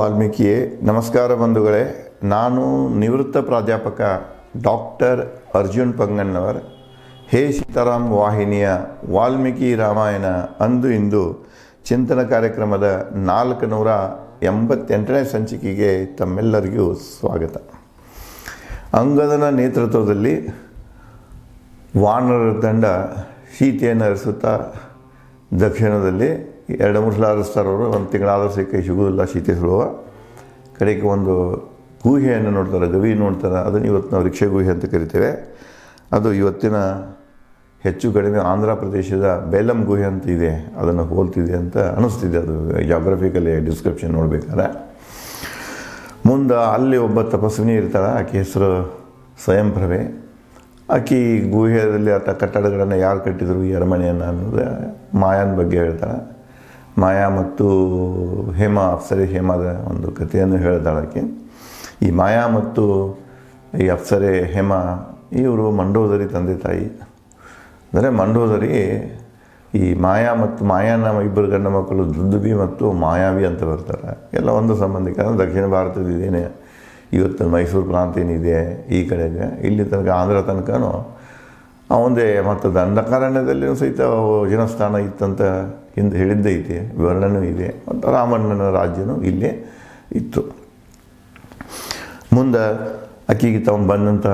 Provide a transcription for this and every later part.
ವಾಲ್ಮೀಕಿಯೇ. ನಮಸ್ಕಾರ ಬಂಧುಗಳೇ. ನಾನು ನಿವೃತ್ತ ಪ್ರಾಧ್ಯಾಪಕ ಡಾಕ್ಟರ್ ಅರ್ಜುನ್ ಪಂಗಣ್ಣವರ್. ಹೇ ಸೀತಾರಾಮ್ ವಾಹಿನಿಯ ವಾಲ್ಮೀಕಿ ರಾಮಾಯಣ ಅಂದು ಇಂದು ಚಿಂತನ ಕಾರ್ಯಕ್ರಮದ 488ನೇ ಸಂಚಿಕೆಗೆ ತಮ್ಮೆಲ್ಲರಿಗೂ ಸ್ವಾಗತ. ಅಂಗದನ ನೇತೃತ್ವದಲ್ಲಿ ವಾನರರ ತಂಡ ಸೀತೆಯನ್ನು ಹರಿಸುತ್ತಾ ದಕ್ಷಿಣದಲ್ಲಿ 2-3 ಸಲ ಹರಿಸ್ತಾರವರು. ಒಂದು ತಿಂಗಳಾದರೂ ಕೈ ಸಿಗುವುದಿಲ್ಲ ಸೀತೆ ಸುಳುವ ಕಡೆಗೆ ಒಂದು ಗುಹೆಯನ್ನು ನೋಡ್ತಾರೆ, ಗವಿ ನೋಡ್ತಾರೆ. ಅದನ್ನು ಇವತ್ತು ನಾವು ರಿಕ್ಷೆ ಗುಹೆ ಅಂತ ಕರಿತೇವೆ. ಅದು ಇವತ್ತಿನ ಹೆಚ್ಚು ಕಡಿಮೆ ಆಂಧ್ರ ಪ್ರದೇಶದ ಬೇಲಂ ಗುಹೆ ಅಂತ ಇದೆ, ಅದನ್ನು ಹೋಲ್ತಿದೆ ಅಂತ ಅನ್ನಿಸ್ತಿದೆ. ಅದು ಜಾಗ್ರಫಿಕಲಿ ಡಿಸ್ಕ್ರಿಪ್ಷನ್ ನೋಡಬೇಕಾದ್ರೆ ಮುಂದೆ ಅಲ್ಲಿ ಒಬ್ಬ ತಪಸ್ವಿನಿ ಇರ್ತಾಳೆ. ಆಕೆ ಹೆಸರು ಸ್ವಯಂಪ್ರಭೆ. ಆಕೆ ಗುಹೆಯಲ್ಲಿ ಕಟ್ಟಡಗಳನ್ನು ಯಾರು ಕಟ್ಟಿದರು, ಈ ಅರಮನೆಯನ್ನು ಅನ್ನೋದು ಮಾಯನ ಬಗ್ಗೆ ಹೇಳ್ತಾಳೆ. ಮಾಯಾ ಮತ್ತು ಹೇಮ, ಅಪ್ಸರೆ ಹೇಮದ ಒಂದು ಕಥೆಯನ್ನು ಹೇಳ್ತಾಳೆ ಆಕೆ. ಈ ಮಾಯಾ ಮತ್ತು ಈ ಅಪ್ಸರೆ ಹೇಮ ಇವರು ಮಂಡೋದರಿ ತಂದೆ ತಾಯಿ. ಅಂದರೆ ಮಂಡೋದರಿ ಈ ಮಾಯಾ ಮತ್ತು ಮಾಯಾನ ಇಬ್ಬರು ಗಂಡ ಮಕ್ಕಳು ದುಂದುಬಿ ಮತ್ತು ಮಾಯಾವಿ ಅಂತ ಬರ್ತಾರೆ. ಎಲ್ಲ ಒಂದು ಸಂಬಂಧಿಕ. ದಕ್ಷಿಣ ಭಾರತದ ಇದೇನೆ ಇವತ್ತು ಮೈಸೂರು ಪ್ರಾಂತ ಏನಿದೆ ಈ ಕಡೆಗೆ, ಇಲ್ಲಿ ತನಕ ಆಂಧ್ರ ತನಕನೂ ಅವಂದೇ. ಮತ್ತು ದಂಡಕಾರಣ್ಯದಲ್ಲಿಯೂ ಸಹಿತ ಜನಸ್ಥಾನ ಇತ್ತಂತ ಹಿಂದೆ ಹೇಳಿದ್ದೈತಿ, ವಿವರಣೆಯೂ ಇದೆ. ಮತ್ತು ರಾಮಣ್ಣನ ರಾಜ್ಯನೂ ಇಲ್ಲೇ ಇತ್ತು. ಮುಂದೆ ಅಕ್ಕಿಗೆ ತಾವು ಬಂದಂಥ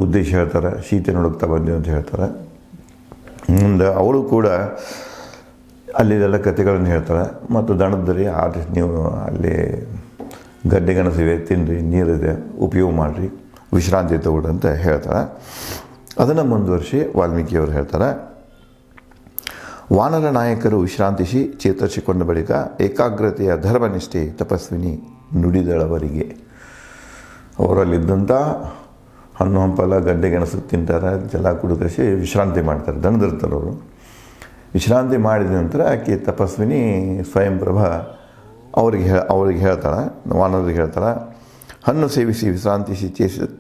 ಉದ್ದೇಶ ಹೇಳ್ತಾರೆ, ಸೀತೆ ಹುಡುಕ್ತಾ ಬಂದೆ ಅಂತ ಹೇಳ್ತಾರೆ. ಮುಂದೆ ಅವಳು ಕೂಡ ಅಲ್ಲಿದೆಲ್ಲ ಕಥೆಗಳನ್ನು ಹೇಳ್ತಾಳೆ. ಮತ್ತು ದಣದಲ್ಲಿ ನೀವು ಅಲ್ಲಿ ಗಡ್ಡೆ ಗೆಣಸಿವೆ, ತಿನ್ನಿರಿ, ನೀರಿದೆ, ಉಪಯೋಗ ಮಾಡಿರಿ, ವಿಶ್ರಾಂತಿ ತಗೊಳ್ಳಿ ಅಂತ ಹೇಳ್ತಾರೆ. ಅದನ್ನು ಮುಂದುವರಿಸಿ ವಾಲ್ಮೀಕಿಯವರು ಹೇಳ್ತಾರೆ, ವಾನರ ನಾಯಕರು ವಿಶ್ರಾಂತಿಸಿ ಚೇತರಿಸಿಕೊಂಡ ಬಳಿಕ ಏಕಾಗ್ರತೆಯ ಧರ್ಮನಿಷ್ಠೆ ತಪಸ್ವಿನಿ ನುಡಿದಳವರಿಗೆ. ಅವರಲ್ಲಿದ್ದಂಥ ಹಣ್ಣು ಹಂಪಲ ಗಡ್ಡೆ ಗೆಣಸು ತಿಂತಾರೆ, ಜಲ ಕುಡಿಸಿ ವಿಶ್ರಾಂತಿ ಮಾಡ್ತಾರೆ. ದಣದಿರ್ತಾರೆ ಅವರು. ವಿಶ್ರಾಂತಿ ಮಾಡಿದ ನಂತರ ಆಕೆ ತಪಸ್ವಿನಿ ಸ್ವಯಂಪ್ರಭ ಅವರಿಗೆ ಹೇಳ್ತಾಳೆ, ವಾನರಿಗೆ ಹೇಳ್ತಾಳೆ, ಹಣ್ಣು ಸೇವಿಸಿ ವಿಶ್ರಾಂತಿಸಿ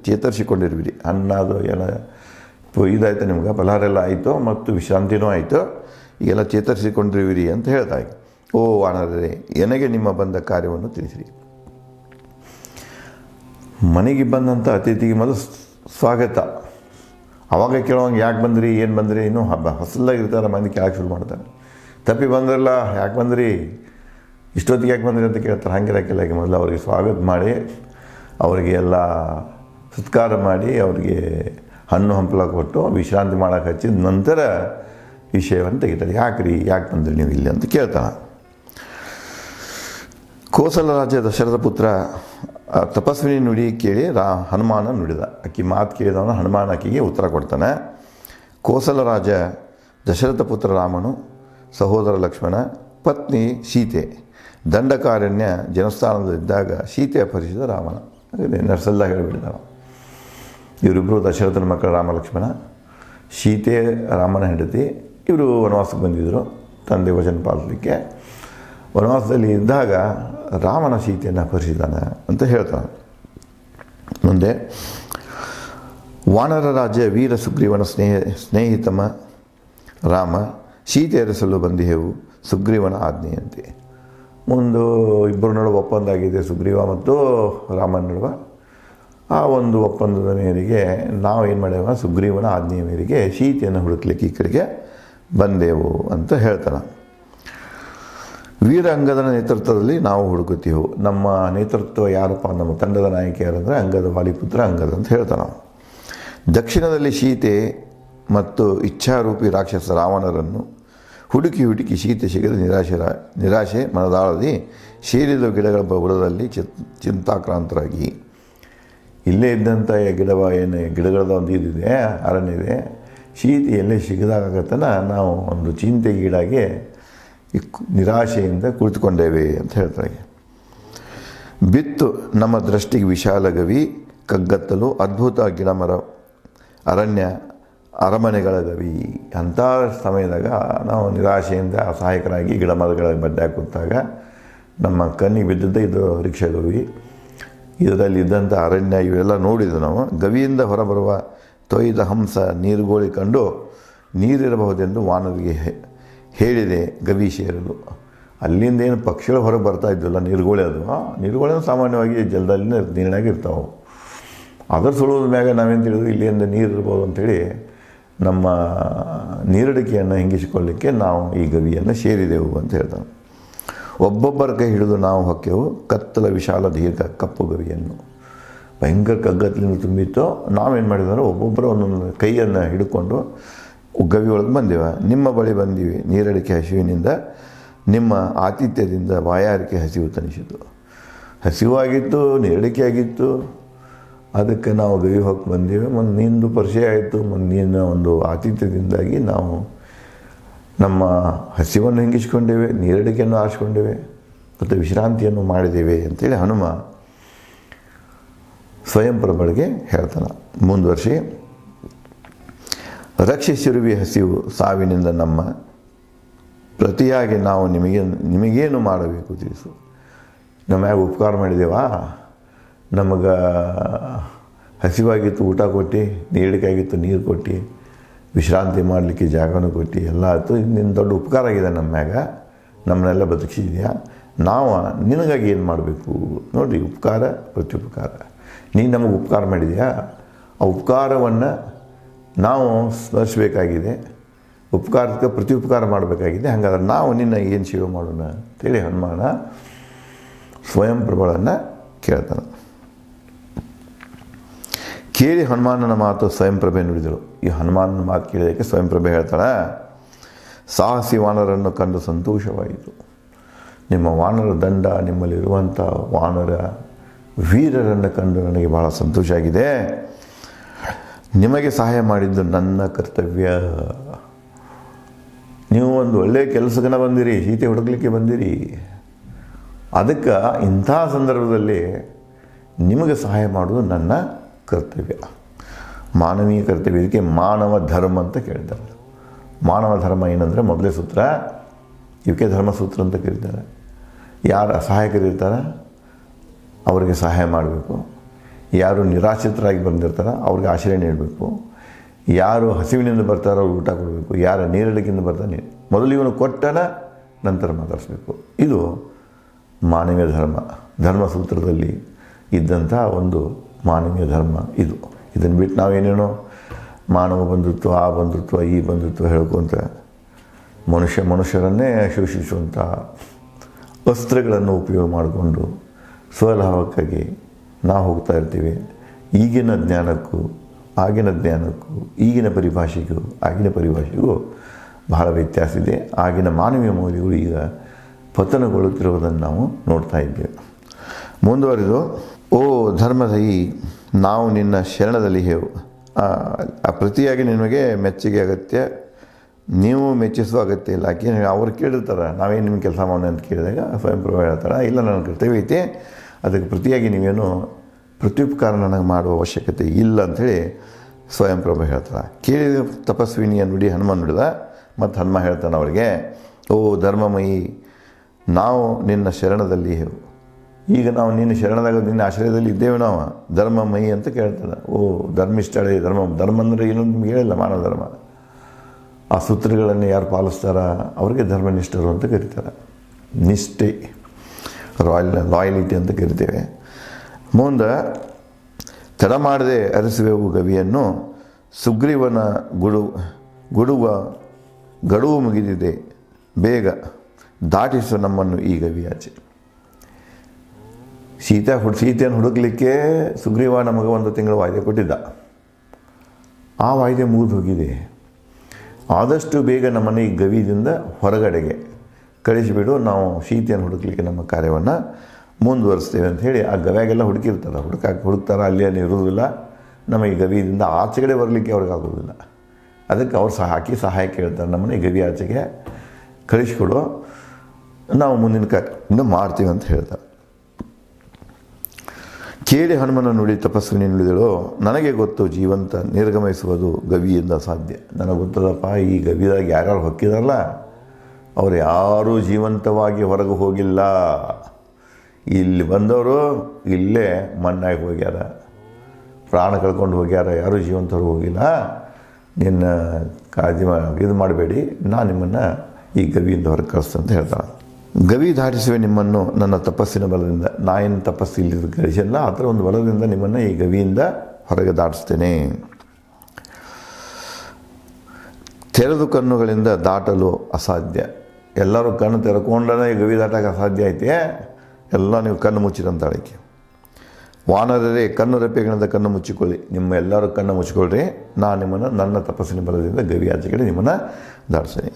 ಚೇತರಿಸಿಕೊಂಡಿರುವಿರಿ. ಹಣ್ಣಾದು ಎಲ್ಲ ಇದಾಯಿತು, ನಿಮ್ಗೆ ಫಲಹಾರ ಎಲ್ಲ ಆಯಿತು ಮತ್ತು ವಿಶ್ರಾಂತಿನೂ ಆಯಿತು, ಈಗೆಲ್ಲ ಚೇತರಿಸಿಕೊಂಡಿರುವಿರಿ ಅಂತ ಹೇಳ್ತಾಳೆ. ಓ ವಾನರರೇ, ನನಗೆ ನಿಮ್ಮ ಬಂದ ಕಾರ್ಯವನ್ನು ತಿಳಿಸಿರಿ. ಮನೆಗೆ ಬಂದಂಥ ಅತಿಥಿಗೆ ಮೊದಲು ಸ್ವಾಗತ. ಅವಾಗ ಕೇಳೋಂಗೆ ಯಾಕೆ ಬಂದ್ರಿ, ಏನು ಬಂದ್ರಿ, ಇನ್ನೂ ಹೊಸದಾಗಿರ್ತಾರೆ, ಮಂದಿ ಕೇಳಕ್ಕೆ ಶುರು ಮಾಡ್ತಾರೆ. ತಪ್ಪಿ ಬಂದ್ರಲ್ಲ, ಯಾಕೆ ಬಂದ್ರಿ, ಇಷ್ಟೊತ್ತಿಗೆ ಯಾಕೆ ಬಂದ್ರಿ ಅಂತ ಕೇಳ್ತಾರೆ. ಹಾಗಿರೋಕ್ಕೆಲ್ಲ ಮೊದಲು ಅವರಿಗೆ ಸ್ವಾಗತ ಮಾಡಿ, ಅವರಿಗೆ ಎಲ್ಲ ಸತ್ಕಾರ ಮಾಡಿ, ಅವರಿಗೆ ಹಣ್ಣು ಹಂಪಲ ಕೊಟ್ಟು ವಿಶ್ರಾಂತಿ ಮಾಡೋಕೆ ಹಚ್ಚಿದ ನಂತರ ವಿಷಯವನ್ನು ತೆಗಿತಾರೆ. ಯಾಕೆ ಬಂದ್ರಿ ನೀವು ಇಲ್ಲಿ ಅಂತ ಕೇಳ್ತಾನೆ. ಕೋಸಲ ರಾಜ ದಶರಥ ಪುತ್ರ ತಪಸ್ವಿನಿ ನುಡಿ ಕೇಳಿ ಹನುಮಾನ ನುಡಿದ. ಆಕೆ ಮಾತು ಕೇಳಿದವನು ಹನುಮಾನ ಆಕೆಗೆ ಉತ್ತರ ಕೊಡ್ತಾನೆ. ಕೋಸಲ ರಾಜ ದಶರಥ ಪುತ್ರ ರಾಮನು, ಸಹೋದರ ಲಕ್ಷ್ಮಣ, ಪತ್ನಿ ಸೀತೆ ದಂಡಕಾರಣ್ಯ ಜನಸ್ಥಾನದಲ್ಲಿದ್ದಾಗ ಸೀತೆ ಅಪಹರಿಸಿದ ರಾಮನ. ನರ್ಸಲ್ಲ ಹೇಳಿಬಿಟ್ಟಿದ್ದಾನ. ಇವರಿಬ್ಬರು ದಶರಥನ ಮಕ್ಕಳು ರಾಮ ಲಕ್ಷ್ಮಣ. ಸೀತೆ ರಾಮನ ಹೆಂಡತಿ. ಇವರು ವನವಾಸಕ್ಕೆ ಬಂದಿದ್ದರು ತಂದೆ ವಚನ ಪಾಲಿಸಲಿಕ್ಕೆ. ವನವಾಸದಲ್ಲಿ ಇದ್ದಾಗ ರಾಮನ ಸೀತೆಯನ್ನು ಅಪಹರಿಸಿದ್ದಾನೆ ಅಂತ ಹೇಳ್ತಾನೆ. ಮುಂದೆ ವಾನರ ರಾಜ್ಯ ವೀರ ಸುಗ್ರೀವನ ಸ್ನೇಹಿತಮ ರಾಮ ಸೀತೆ ಅರಸಲು ಬಂದಿಹೆವು ಸುಗ್ರೀವನ ಆಜ್ಞೆಯಂತೆ. ಮುಂದೆ ಇಬ್ಬರು ನಡುವೆ ಒಪ್ಪಂದ ಆಗಿದೆ, ಸುಗ್ರೀವ ಮತ್ತು ರಾಮನ ನಡುವೆ. ಆ ಒಂದು ಒಪ್ಪಂದದ ಮೇರೆಗೆ ನಾವು ಏನು ಮಾಡ್ಯಾವ, ಸುಗ್ರೀವನ ಆಜ್ಞೆಯ ಮೇರೆಗೆ ಸೀತೆಯನ್ನು ಹುಡುಕ್ಲಿಕ್ಕೆ ಈ ಕಡೆಗೆ ಬಂದೆವು ಅಂತ ಹೇಳ್ತಾನೆ. ವೀರ ಅಂಗದನ ನೇತೃತ್ವದಲ್ಲಿ ನಾವು ಹುಡುಕುತ್ತೀವು. ನಮ್ಮ ನೇತೃತ್ವ ಯಾರಪ್ಪ, ನಮ್ಮ ತಂಡದ ನಾಯಕ ಯಾರಂದರೆ ಅಂಗದ ವಾಲಿಪುತ್ರ ಅಂಗದ ಅಂತ ಹೇಳ್ತಾನೆ. ದಕ್ಷಿಣದಲ್ಲಿ ಸೀತೆ ಮತ್ತು ಇಚ್ಛಾರೂಪಿ ರಾಕ್ಷಸ ರಾವಣರನ್ನು ಹುಡುಕಿ ಸೀತೆ ಸಿಗದ ನಿರಾಶೆ ಮನದಾಳದಿ ಸೇರಿದ ಗಿಡಗಳ ಬುಡದಲ್ಲಿ ಚಿಂತಾಕ್ರಾಂತರಾಗಿ, ಇಲ್ಲೇ ಇದ್ದಂಥ ಗಿಡಗಳದ ಒಂದು ಇದಿದೆ, ಅರಣ್ಯ ಇದೆ, ಸೀತೆ ಎಲ್ಲೇ ಸಿಗದಾಗತ್ತನ ನಾವು ಒಂದು ಚಿಂತೆಗೀಡಾಗಿ ನಿರಾಶೆಯಿಂದ ಕುಳಿತುಕೊಂಡೇವೆ ಅಂತ ಹೇಳ್ತಾರೆ. ಬಿತ್ತು ನಮ್ಮ ದೃಷ್ಟಿಗೆ ವಿಶಾಲ ಗವಿ ಕಗ್ಗತ್ತಲು ಅದ್ಭುತ ಗಿಡಮರ ಅರಣ್ಯ ಅರಮನೆಗಳ ಗವಿ. ಅಂಥ ಸಮಯದಾಗ ನಾವು ನಿರಾಶೆಯಿಂದ ಅಸಹಾಯಕರಾಗಿ ಗಿಡ ಮರಗಳ ಬಡ್ಡೆ ಕೂತಾಗ ನಮ್ಮ ಕಣ್ಣಿಗೆ ಬಿದ್ದದ್ದೇ ಇದು ರಿಕ್ಷಾ ಗವಿ. ಇದರಲ್ಲಿ ಇದ್ದಂಥ ಅರಣ್ಯ ಇವೆಲ್ಲ ನೋಡಿದ್ದು ನಾವು. ಗವಿಯಿಂದ ಹೊರಬರುವ ತೊಯ್ದ ಹಂಸ ನೀರುಗೋಳಿ ಕಂಡು ನೀರಿರಬಹುದೆಂದು ವಾನರಿಗೆ ಹೇಳಿದೆ ಗವಿ ಸೇರಲು. ಅಲ್ಲಿಂದ ಏನು ಪಕ್ಷಿಗಳು ಹೊರಗೆ ಬರ್ತಾ ಇದ್ವಲ್ಲ, ನೀರುಗೋಳೆ ಅದು, ನೀರುಗೋಳೆನೂ ಸಾಮಾನ್ಯವಾಗಿ ಜಲದಲ್ಲಿ ನೀರಿನಾಗ ಇರ್ತಾವೆ. ಅದರ ಸುಳುವುದ ಮ್ಯಾಗ ನಾವೇನು ತಿಳಿದು ಇಲ್ಲಿಂದ ನೀರು ಇರ್ಬೋದು ಅಂಥೇಳಿ ನಮ್ಮ ನೀರಡಿಕೆಯನ್ನು ಹಿಂಗಿಸಿಕೊಳ್ಳಲಿಕ್ಕೆ ನಾವು ಈ ಗವಿಯನ್ನು ಸೇರಿದೆವು ಅಂತ ಹೇಳ್ತಾನೆ. ಒಬ್ಬೊಬ್ಬರ ಕೈ ಹಿಡಿದು ನಾವು ಹೊಕ್ಕೆವು ಕತ್ತಲ ವಿಶಾಲ ದೀರ್ಘ ಕಪ್ಪು ಗವಿಯನ್ನು. ಭಯಂಕರ ಕಗ್ಗತ್ತಲಿಂದ ತುಂಬಿತ್ತು. ನಾವೇನು ಮಾಡಿದ್ರೆ ಒಬ್ಬೊಬ್ಬರು ಒಂದೊಂದು ಕೈಯನ್ನು ಹಿಡ್ಕೊಂಡು ಗವಿ ಒಳಗೆ ಬಂದೆವು. ನಿಮ್ಮ ಬಳಿ ಬಂದೀವಿ ನೀರಡಿಕೆ ಹಸಿವಿನಿಂದ, ನಿಮ್ಮ ಆತಿಥ್ಯದಿಂದ ಬಾಯಾರಿಕೆ ಹಸಿವು ತನಿಸಿತು. ಹಸಿವಾಗಿತ್ತು, ನೀರಡಿಕೆ ಆಗಿತ್ತು, ಅದಕ್ಕೆ ನಾವು ಗವಿ ಹೋಗಿ ಬಂದೀವಿ. ಮತ್ತು ನಿಂದು ಪರಿಚಯ ಆಯಿತು, ನಿನ್ನ ಒಂದು ಆತಿಥ್ಯದಿಂದಾಗಿ ನಾವು ನಮ್ಮ ಹಸಿವನ್ನು ಹಿಂಗಿಸ್ಕೊಂಡೇವೆ, ನೀರಡಿಕೆಯನ್ನು ಆರಿಸ್ಕೊಂಡೇವೆ ಮತ್ತು ವಿಶ್ರಾಂತಿಯನ್ನು ಮಾಡಿದ್ದೇವೆ ಅಂತೇಳಿ ಹನುಮ ಸ್ವಯಂ ಪ್ರಭಳಿಗೆ ಹೇಳ್ತಾನೆ. ಮುಂದುವರಿಸಿ, ರಕ್ಷಿಸಿರುವಿ ಹಸಿವು ಸಾವಿನಿಂದ ನಮ್ಮ, ಪ್ರತಿಯಾಗಿ ನಾವು ನಿಮಗೇನು ಮಾಡಬೇಕು ತಿಳಿಸು. ನಮ್ಯಾಗ ಉಪಕಾರ ಮಾಡಿದೇವಾ, ನಮಗೆ ಹಸಿವಾಗಿತ್ತು ಊಟ ಕೊಟ್ಟು, ನೀರಡಿಕೆ ಆಗಿತ್ತು ನೀರು ಕೊಟ್ಟು, ವಿಶ್ರಾಂತಿ ಮಾಡಲಿಕ್ಕೆ ಜಾಗನೂ ಕೊಟ್ಟು ಎಲ್ಲ ಆಯಿತು. ನಿನ್ನ ದೊಡ್ಡ ಉಪಕಾರ ಆಗಿದೆ ನಮ್ಮ ಮ್ಯಾಗ, ನಮ್ಮನ್ನೆಲ್ಲ ಬದುಕಿಸಿದ್ಯಾ. ನಾವು ನಿನಗಾಗಿ ಏನು ಮಾಡಬೇಕು ನೋಡಿರಿ, ಉಪಕಾರ ಪ್ರತ್ಯುಪಕಾರ. ನೀನು ನಮಗೆ ಉಪಕಾರ ಮಾಡಿದ್ಯಾ, ಆ ಉಪಕಾರವನ್ನು ನಾವು ಸ್ಮರಿಸಬೇಕಾಗಿದೆ, ಉಪಕಾರಕ್ಕೆ ಪ್ರತ್ಯುಪಕಾರ ಮಾಡಬೇಕಾಗಿದೆ. ಹಾಗಾದ್ರೆ ನಾವು ನಿನ್ನ ಏನು ಸೇವೆ ಮಾಡೋಣ ಅಂತೇಳಿ ಹನುಮಾನ ಸ್ವಯಂ ಪ್ರಭಳನ್ನು ಕೇಳ್ತಾನೆ. ಕೇಳಿ ಹನುಮಾನನ ಮಾತು ಸ್ವಯಂಪ್ರಭೆ ನುಡಿದಳು. ಈ ಹನುಮಾನನ ಮಾತು ಕೇಳಿದಕ್ಕೆ ಸ್ವಯಂಪ್ರಭೆ ಹೇಳ್ತಾಳೆ, ಸಾಹಸಿ ವಾನರನ್ನು ಕಂಡು ಸಂತೋಷವಾಯಿತು. ನಿಮ್ಮ ವಾನರ ದಂಡ, ನಿಮ್ಮಲ್ಲಿರುವಂಥ ವಾನರ ವೀರರನ್ನು ಕಂಡು ನನಗೆ ಬಹಳ ಸಂತೋಷ ಆಗಿದೆ. ನಿಮಗೆ ಸಹಾಯ ಮಾಡಿದ್ದು ನನ್ನ ಕರ್ತವ್ಯ. ನೀವು ಒಂದು ಒಳ್ಳೆಯ ಕೆಲಸಗನ ಬಂದಿರಿ, ಸೀತೆ ಹುಡುಕ್ಲಿಕ್ಕೆ ಬಂದಿರಿ. ಅದಕ್ಕೆ ಇಂಥ ಸಂದರ್ಭದಲ್ಲಿ ನಿಮಗೆ ಸಹಾಯ ಮಾಡೋದು ನನ್ನ ಕರ್ತವ್ಯ, ಮಾನವೀಯ ಕರ್ತವ್ಯ. ಇದಕ್ಕೆ ಮಾನವ ಧರ್ಮ ಅಂತ ಕೇಳ್ತಾರೆ. ಮಾನವ ಧರ್ಮ ಏನಂದರೆ ಮೊದಲೇ ಸೂತ್ರ, ಇವಕ್ಕೆ ಧರ್ಮಸೂತ್ರ ಅಂತ ಕರೀತಾರೆ. ಯಾರು ಅಸಹಾಯಕರಿರ್ತಾರೆ ಅವರಿಗೆ ಸಹಾಯ ಮಾಡಬೇಕು, ಯಾರು ನಿರಾಶ್ರಿತರಾಗಿ ಬಂದಿರ್ತಾರೆ ಅವ್ರಿಗೆ ಆಶ್ರಯ ನೀಡಬೇಕು, ಯಾರು ಹಸಿವಿನಿಂದ ಬರ್ತಾರೋ ಅವ್ರಿಗೆ ಊಟ ಕೊಡಬೇಕು, ಯಾರು ನೀರಡಿಕೆಯಿಂದ ಬರ್ತಾನೆ ಮೊದಲು ಇವನು ಕೊಟ್ಟನ ನಂತರ ಮಾತಾಡಿಸ್ಬೇಕು. ಇದು ಮಾನವೀಯ ಧರ್ಮ, ಧರ್ಮಸೂತ್ರದಲ್ಲಿ ಇದ್ದಂಥ ಒಂದು ಮಾನವೀಯ ಧರ್ಮ ಇದು. ಇದನ್ನು ಬಿಟ್ಟು ನಾವೇನೇನೋ ಮಾನವ ಬಂಧುತ್ವ, ಆ ಬಂಧುತ್ವ, ಈ ಬಂಧುತ್ವ ಹೇಳ್ಕೊಂತ ಮನುಷ್ಯರನ್ನೇ ಶೋಷಿಸುವಂಥ ಅಸ್ತ್ರಗಳನ್ನು ಉಪಯೋಗ ಮಾಡಿಕೊಂಡು ಸ್ವಲಾಭಕ್ಕಾಗಿ ನಾವು ಹೋಗ್ತಾ ಇರ್ತೀವಿ. ಈಗಿನ ಜ್ಞಾನಕ್ಕೂ ಆಗಿನ ಜ್ಞಾನಕ್ಕೂ ಈಗಿನ ಪರಿಭಾಷೆಗೂ ಆಗಿನ ಪರಿಭಾಷೆಗೂ ಬಹಳ ವ್ಯತ್ಯಾಸ ಇದೆ. ಆಗಿನ ಮಾನವೀಯ ಮೌಲ್ಯಗಳು ಈಗ ಪತನಗೊಳ್ಳುತ್ತಿರುವುದನ್ನು ನಾವು ನೋಡ್ತಾ ಇದ್ದೇವೆ. ಮುಂದುವರೆದು, ಓ ಧರ್ಮದಯಿ, ನಾವು ನಿನ್ನ ಶರಣದಲ್ಲಿ ಹೇವು. ಪ್ರತಿಯಾಗಿ ನಿಮಗೆ ಮೆಚ್ಚುಗೆ ಅಗತ್ಯ, ನೀವು ಮೆಚ್ಚಿಸುವ ಅಗತ್ಯ ಇಲ್ಲ. ಯಾಕೆ ಅವ್ರು ಕೇಳಿರ್ತಾರೆ ನಾವೇನು ನಿಮ್ಮ ಕೆಲಸ ಮಾಡೋಣ ಅಂತ ಕೇಳಿದಾಗ ಸ್ವಯಂಪ್ರಭ ಹೇಳ್ತಾರೆ, ಇಲ್ಲ ನನ್ನ ಕರ್ತವ್ಯ ಐತೆ, ಅದಕ್ಕೆ ಪ್ರತಿಯಾಗಿ ನೀವೇನು ಪ್ರತ್ಯುಪಕಾರ ನನಗೆ ಮಾಡುವ ಅವಶ್ಯಕತೆ ಇಲ್ಲ ಅಂಥೇಳಿ ಸ್ವಯಂಪ್ರಭ ಹೇಳ್ತಾರೆ. ಕೇಳಿದ ತಪಸ್ವಿನಿಯ ನುಡಿ ಹನುಮ ನುಡಿದ. ಮತ್ತು ಹನುಮ ಹೇಳ್ತಾನೆ ಅವಳಿಗೆ, ಓ ಧರ್ಮಮಯಿ, ನಾವು ನಿನ್ನ ಶರಣದಲ್ಲಿ ಹೇವು. ಈಗ ನಾವು ನಿನ್ನ ಶರಣದಾಗ ನಿನ್ನ ಆಶ್ರಯದಲ್ಲಿ ಇದ್ದೇವೆ ನಾವು. ಧರ್ಮಮಯಿ ಅಂತ ಕೇಳ್ತಾನೆ. ಓ ಧರ್ಮಿಷ್ಠಳೆ, ಧರ್ಮ ಅಂದರೆ ಏನು ನಿಮ್ಗೆ ಹೇಳಿಲ್ಲ, ಮಾನವ ಧರ್ಮ. ಆ ಸೂತ್ರಗಳನ್ನು ಯಾರು ಪಾಲಿಸ್ತಾರ ಅವ್ರಿಗೆ ಧರ್ಮನಿಷ್ಠರು ಅಂತ ಕರೀತಾರೆ. ನಿಷ್ಠೆ, ಲಾಯಲಿಟಿ ಅಂತ ಕರಿತೇವೆ. ಮುಂದೆ, ತಡ ಮಾಡದೆ ಅರಸುವೆವು ಗವಿಯನ್ನು, ಸುಗ್ರೀವನ ಗಡುವು ಮುಗಿದಿದೆ, ಬೇಗ ದಾಟಿಸು ನಮ್ಮನ್ನು ಈ ಗವಿಯಾಚೆ. ಸೀತೆಯನ್ನು ಹುಡುಕಲಿಕ್ಕೆ ಸುಗ್ರೀವ ನಮಗೆ 1 ತಿಂಗಳು ವಾಯ್ದೆ ಕೊಟ್ಟಿದ್ದ. ಆ ವಾಯ್ದೆ ಮುಗಿದು ಹೋಗಿದೆ. ಆದಷ್ಟು ಬೇಗ ನಮ್ಮನ್ನು ಈ ಗವಿಯಿಂದ ಹೊರಗಡೆಗೆ ಕಳಿಸಿಬಿಡು, ನಾವು ಸೀತೆಯನ್ನು ಹುಡುಕಲಿಕ್ಕೆ ನಮ್ಮ ಕಾರ್ಯವನ್ನು ಮುಂದುವರಿಸ್ತೇವೆ ಅಂತ ಹೇಳಿ ಆ ಗವ್ಯಾಗೆಲ್ಲ ಹುಡುಕ್ತಾರೆ. ಅಲ್ಲಿ ಇರುವುದಿಲ್ಲ. ನಮಗೆ ಗವಿಯಿಂದ ಆಚೆಗಡೆ ಬರಲಿಕ್ಕೆ ಅವ್ರಿಗೆ ಆಗೋದಿಲ್ಲ. ಅದಕ್ಕೆ ಅವ್ರು ಸಹಾಯ ಕೇಳ್ತಾರೆ, ನಮ್ಮನ್ನು ಈ ಗವಿ ಆಚೆಗೆ ಕಳಿಸಿಕೊಡು, ನಾವು ಮುಂದಿನ ಕಾರ್ಯ ಮಾಡ್ತೀವಿ ಅಂತ ಹೇಳ್ತಾರೆ. ಕೇಳಿ ಹನುಮನ ನುಡಿ ತಪಸ್ವಿನಿ ನುಡಿದಳು, ನನಗೆ ಗೊತ್ತು ಜೀವಂತ ನಿರ್ಗಮಿಸುವುದು ಗವಿಯಿಂದ ಅಸಾಧ್ಯ. ನನಗೆ ಗೊತ್ತದಪ್ಪ, ಈ ಗವಿದಾಗ ಯಾರ್ಯಾರು ಹೊಕ್ಕಿದಾರಲ್ಲ ಅವ್ರು ಯಾರೂ ಜೀವಂತವಾಗಿ ಹೊರಗೆ ಹೋಗಿಲ್ಲ. ಇಲ್ಲಿ ಬಂದವರು ಇಲ್ಲೇ ಮಣ್ಣಾಗಿ ಹೋಗ್ಯಾರ, ಪ್ರಾಣ ಕಳ್ಕೊಂಡು ಹೋಗ್ಯಾರ, ಯಾರೂ ಜೀವಂತವ್ರು ಹೋಗಿಲ್ಲ. ನಿನ್ನ ಕಾಳಜಿ ಇದು ಮಾಡಬೇಡಿ, ನಾನು ನಿಮ್ಮನ್ನು ಈ ಗವಿಯಿಂದ ಹೊರಗೆ ಕಳಿಸ್ತಂತ ಹೇಳ್ತಾಳೆ. ಗವಿ ದಾಟಿಸುವೆ ನಿಮ್ಮನ್ನು ನನ್ನ ತಪಸ್ಸಿನ ಬಲದಿಂದ. ನಾ ಏನು ತಪಸ್ಸು ಇಲ್ಲಿದ್ದು ಗಳಿಸಲ್ಲ, ಆ ಥರ ಒಂದು ಬಲದಿಂದ ನಿಮ್ಮನ್ನು ಈ ಗವಿಯಿಂದ ಹೊರಗೆ ದಾಟಿಸ್ತೇನೆ. ತೆರೆದು ಕಣ್ಣುಗಳಿಂದ ದಾಟಲು ಅಸಾಧ್ಯ. ಎಲ್ಲರೂ ಕಣ್ಣು ತೆರೆಕೊಂಡೇ ಈ ಗವಿ ದಾಟಕ್ಕೆ ಅಸಾಧ್ಯ ಐತೆ, ಎಲ್ಲ ನೀವು ಕಣ್ಣು ಮುಚ್ಚಿರಂತಾಳಕ್ಕೆ. ವಾನರರೇ ಕಣ್ಣು ರೆಪ್ಪೆಗಳಿಂದ ಕಣ್ಣು ಮುಚ್ಚಿಕೊಳ್ಳಿ. ನಿಮ್ಮ ಎಲ್ಲರೂ ಕಣ್ಣು ಮುಚ್ಚಿಕೊಳ್ಳ್ರಿ, ನಾನು ನಿಮ್ಮನ್ನು ನನ್ನ ತಪಸ್ಸಿನ ಬಲದಿಂದ ಗವಿ ಆಚೆ ಕಡೆ ನಿಮ್ಮನ್ನು ದಾಟಿಸ್ತೀನಿ.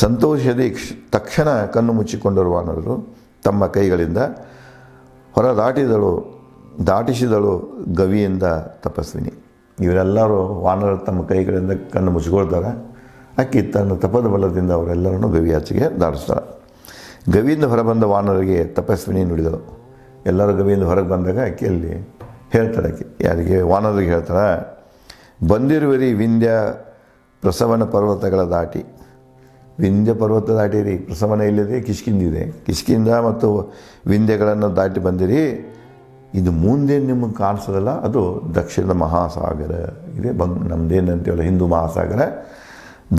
ಸಂತೋಷದಿ ತಕ್ಷಣ ಕಣ್ಣು ಮುಚ್ಚಿಕೊಂಡಿರುವ ವಾನರರು ತಮ್ಮ ಕೈಗಳಿಂದ ಹೊರ ದಾಟಿಸಿದಳು ಗವಿಯಿಂದ ತಪಸ್ವಿನಿ. ಇವರೆಲ್ಲರೂ ವಾನರರು ತಮ್ಮ ಕೈಗಳಿಂದ ಕಣ್ಣು ಮುಚ್ಚಿಕೊಳ್ತಾರೆ. ಅಕ್ಕಿ ತನ್ನ ತಪದ ಬಲದಿಂದ ಅವರೆಲ್ಲರನ್ನು ಗವಿ ಆಚೆಗೆ ದಾಟಿಸ್ತಾಳೆ. ಗವಿಯಿಂದ ಹೊರಬಂದ ವಾನರಿಗೆ ತಪಸ್ವಿನಿ ನುಡಿದಳು. ಎಲ್ಲರೂ ಗವಿಯಿಂದ ಹೊರಗೆ ಬಂದಾಗ ಅಕ್ಕಿಯಲ್ಲಿ ಹೇಳ್ತಾಳೆ, ಅಕ್ಕಿ ಯಾರಿಗೆ? ವಾನರಿಗೆ ಹೇಳ್ತಾಳೆ, ಬಂದಿರುವರಿ ವಿಂಧ್ಯ ಪ್ರಸವನ ಪರ್ವತಗಳ ದಾಟಿ. ವಿಂಧ್ಯ ಪರ್ವತ ದಾಟಿರಿ, ಪ್ರಸವನ ಇಲ್ಲಿದೆ, ಕಿಷ್ಕಿಂದಿದೆ. ಕಿಷ್ಕಿಂದ ಮತ್ತು ವಿಂಧ್ಯಗಳನ್ನು ದಾಟಿ ಬಂದಿರಿ. ಇದು ಮುಂದೆ ನಿಮಗೆ ಕಾಣಿಸೋದಲ್ಲ, ಅದು ದಕ್ಷಿಣದ ಮಹಾಸಾಗರ ಇದೆ. ನಮ್ಮದೇನಂತೀವಲ್ಲ ಹಿಂದೂ ಮಹಾಸಾಗರ,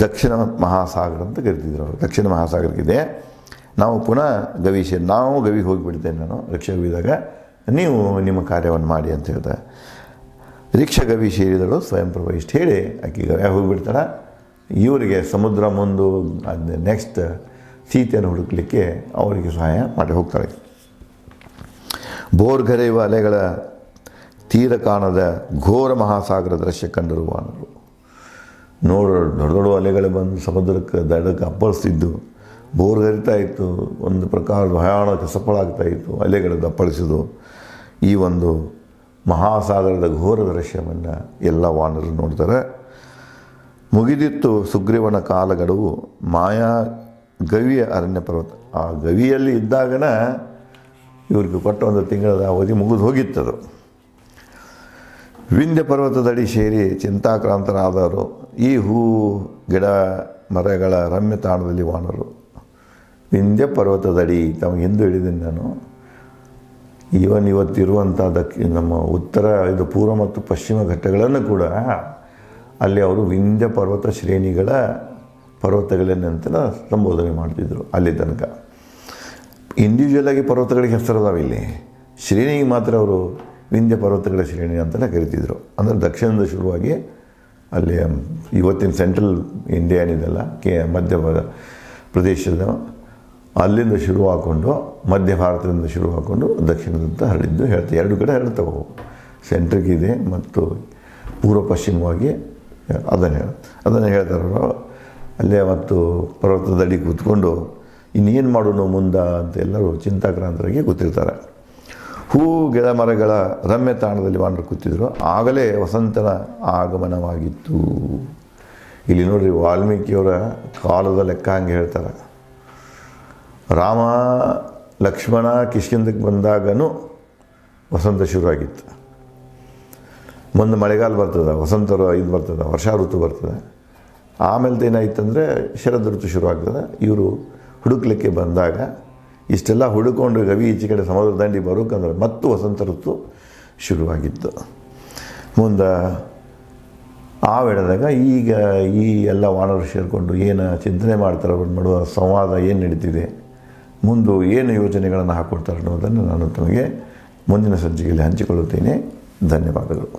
ದಕ್ಷಿಣ ಮಹಾಸಾಗರ ಅಂತ ಕರಿತಿದ್ರು ಅವರು. ದಕ್ಷಿಣ ಮಹಾಸಾಗರಕ್ಕಿದೆ. ನಾವು ಪುನಃ ನಾವು ಗವಿಗೆ ಹೋಗಿಬಿಡ್ತೇನೆ, ನಾನು ರಿಕ್ಷಾ ಗವಿದಾಗ, ನೀವು ನಿಮ್ಮ ಕಾರ್ಯವನ್ನು ಮಾಡಿ ಅಂತ ಹೇಳ್ತಾರೆ. ರಿಕ್ಷಾ ಗವಿ ಸೇರಿದಳು ಸ್ವಯಂ ಪ್ರಭ. ಇಷ್ಟು ಹೇಳಿ ಆಕೆ ಗವ್ಯಾಗ ಹೋಗಿಬಿಡ್ತಾಳೆ. ಇವರಿಗೆ ಸಮುದ್ರ ಮುಂದೆ ನೆಕ್ಸ್ಟ್ ಸೀತೆಯನ್ನು ಹುಡುಕಲಿಕ್ಕೆ ಅವರಿಗೆ ಸಹಾಯ ಮಾಡಿ ಹೋಗ್ತಾಳೆ. ಬೋರ್ಗರೆಯುವ ಅಲೆಗಳ ತೀರ ಕಾಣದ ಘೋರ ಮಹಾಸಾಗರ ದೃಶ್ಯ ಕಂಡರು ವಾನರು. ದೊಡ್ಡ ದೊಡ್ಡ ಅಲೆಗಳು ಬಂದು ಸಮುದ್ರಕ್ಕೆ ದಡಕ್ಕೆ ಅಪ್ಪಳಿಸ್ತಿದ್ದು, ಬೋರ್ಗರಿತಾ ಇತ್ತು, ಒಂದು ಪ್ರಕಾರದ ಭಯಾನಕ ಸಫಳಾಗ್ತಾಯಿತ್ತು, ಅಲೆಗಳು ಅಪ್ಪಳಿಸಿದು. ಈ ಒಂದು ಮಹಾಸಾಗರದ ಘೋರ ದೃಶ್ಯವನ್ನು ಎಲ್ಲ ವಾನರು ನೋಡ್ತಾರೆ. ಮುಗಿದಿತ್ತು ಸುಗ್ರೀವನ ಕಾಲಗಡುವು ಮಾಯಾ ಗವಿಯ ಅರಣ್ಯ ಪರ್ವತ. ಆ ಗವಿಯಲ್ಲಿ ಇದ್ದಾಗನ ಇವ್ರಿಗೆ ಕೊಟ್ಟ ಒಂದು ತಿಂಗಳ ಅವಧಿ ಮುಗಿದು ಹೋಗಿತ್ತದು. ವಿಂಧ್ಯ ಪರ್ವತದಡಿ ಸೇರಿ ಚಿಂತಾಕ್ರಾಂತರಾದವರು ಈ ಹೂ ಗಿಡ ಮರಗಳ ರಮ್ಯ ತಾಣದಲ್ಲಿ ವಾನರು. ವಿಂಧ್ಯ ಪರ್ವತದಡಿ ತಮಗೆ ಹಿಂದೂ ಹೇಳಿದ್ದೀನಿ ನಾನು. ಇವತ್ತಿರುವಂಥ ನಮ್ಮ ಉತ್ತರ ಇದು ಪೂರ್ವ ಮತ್ತು ಪಶ್ಚಿಮ ಘಟ್ಟಗಳನ್ನು ಕೂಡ ಅಲ್ಲಿ ಅವರು ವಿಂಧ್ಯ ಪರ್ವತ ಶ್ರೇಣಿಗಳ ಪರ್ವತಗಳನ್ನಂತ ಸಂಬೋಧನೆ ಮಾಡ್ತಿದ್ರು. ಅಲ್ಲಿ ತನಕ ಇಂಡಿವಿಜುವಲಾಗಿ ಪರ್ವತಗಳಿಗೆ ಹೆಸರದಾವೆ. ಇಲ್ಲಿ ಶ್ರೇಣಿಗೆ ಮಾತ್ರ ಅವರು ವಿಂಧ್ಯ ಪರ್ವತಗಳ ಶ್ರೇಣಿ ಅಂತಲೇ ಕರಿತಿದ್ರು. ಅಂದರೆ ದಕ್ಷಿಣದಿಂದ ಶುರುವಾಗಿ ಅಲ್ಲಿ ಇವತ್ತಿನ ಸೆಂಟ್ರಲ್ ಇಂಡಿಯಾ ಏನಿದೆಲ್ಲ ಮಧ್ಯ ಪ್ರದೇಶದ ಅಲ್ಲಿಂದ ಶುರು ಹಾಕ್ಕೊಂಡು ಮಧ್ಯ ಭಾರತದಿಂದ ಶುರು ಹಾಕ್ಕೊಂಡು ದಕ್ಷಿಣದಂತ ಹರಡಿದ್ದು ಹೇಳ್ತೀವಿ. ಎರಡು ಕಡೆ ಹರಡ್ತವೆ. ಸೆಂಟ್ರಿಗಿದೆ ಮತ್ತು ಪೂರ್ವ ಪಶ್ಚಿಮವಾಗಿ ಅದನ್ನು ಹೇಳ್ತಾರೆ. ಅಲ್ಲೇ ಮತ್ತು ಪರ್ವತದಡಿ ಕೂತ್ಕೊಂಡು ಇನ್ನೇನು ಮಾಡೋಣ ಮುಂದೆ ಅಂತ ಎಲ್ಲರೂ ಚಿಂತಾಕ್ರಾಂತರಾಗಿ ಕೂತಿರ್ತಾರೆ. ಹೂ ಗಿಡ ಮರಗಳ ರಮ್ಯ ತಾಣದಲ್ಲಿ ವಾನರು ಕೂತಿದ್ರು. ಆಗಲೇ ವಸಂತನ ಆಗಮನವಾಗಿತ್ತು. ಇಲ್ಲಿ ನೋಡ್ರಿ, ವಾಲ್ಮೀಕಿಯವರ ಕಾಲದ ಲೆಕ್ಕ ಹಂಗೆ ಹೇಳ್ತಾರೆ. ರಾಮ ಲಕ್ಷ್ಮಣ ಕಿಷ್ಕಿಂದಕ್ಕೆ ಬಂದಾಗನೂ ವಸಂತ ಶುರುವಾಗಿತ್ತು. ಮುಂದೆ ಮಳೆಗಾಲ ಬರ್ತದೆ, ವಸಂತ ಇದು ಬರ್ತದೆ, ವರ್ಷಾ ಋತು ಬರ್ತದೆ. ಆಮೇಲೆ ಏನಾಯ್ತಂದರೆ ಶರದ್ ಋತು ಶುರುವಾಗ್ತದೆ. ಇವರು ಹುಡುಕ್ಲಿಕ್ಕೆ ಬಂದಾಗ ಇಷ್ಟೆಲ್ಲ ಹುಡುಕೊಂಡು ಗವಿ ಈಚೆ ಕಡೆ ಸಮುದ್ರ ದಂಡಿ ಬರೋಕಂದ್ರೆ ಮತ್ತು ವಸಂತ ಋತು ಶುರುವಾಗಿತ್ತು. ಮುಂದೆ ಆ ವೇಳೆದಾಗ ಈಗ ಈ ಎಲ್ಲ ವಾನರು ಸೇರಿಕೊಂಡು ಏನು ಚಿಂತನೆ ಮಾಡ್ತಾರೆ, ಅವ್ರ ಮಾಡುವ ಸಂವಾದ ಏನು ನಡೀತಿದೆ, ಮುಂದೆ ಏನು ಯೋಜನೆಗಳನ್ನು ಹಾಕ್ಕೊಡ್ತಾರೆ ಅನ್ನೋದನ್ನು ನಾನು ತಮಗೆ ಮುಂದಿನ ಸಂಚಿಕೆಯಲ್ಲಿ ಹಂಚಿಕೊಳ್ಳುತ್ತೇನೆ. ಧನ್ಯವಾದಗಳು.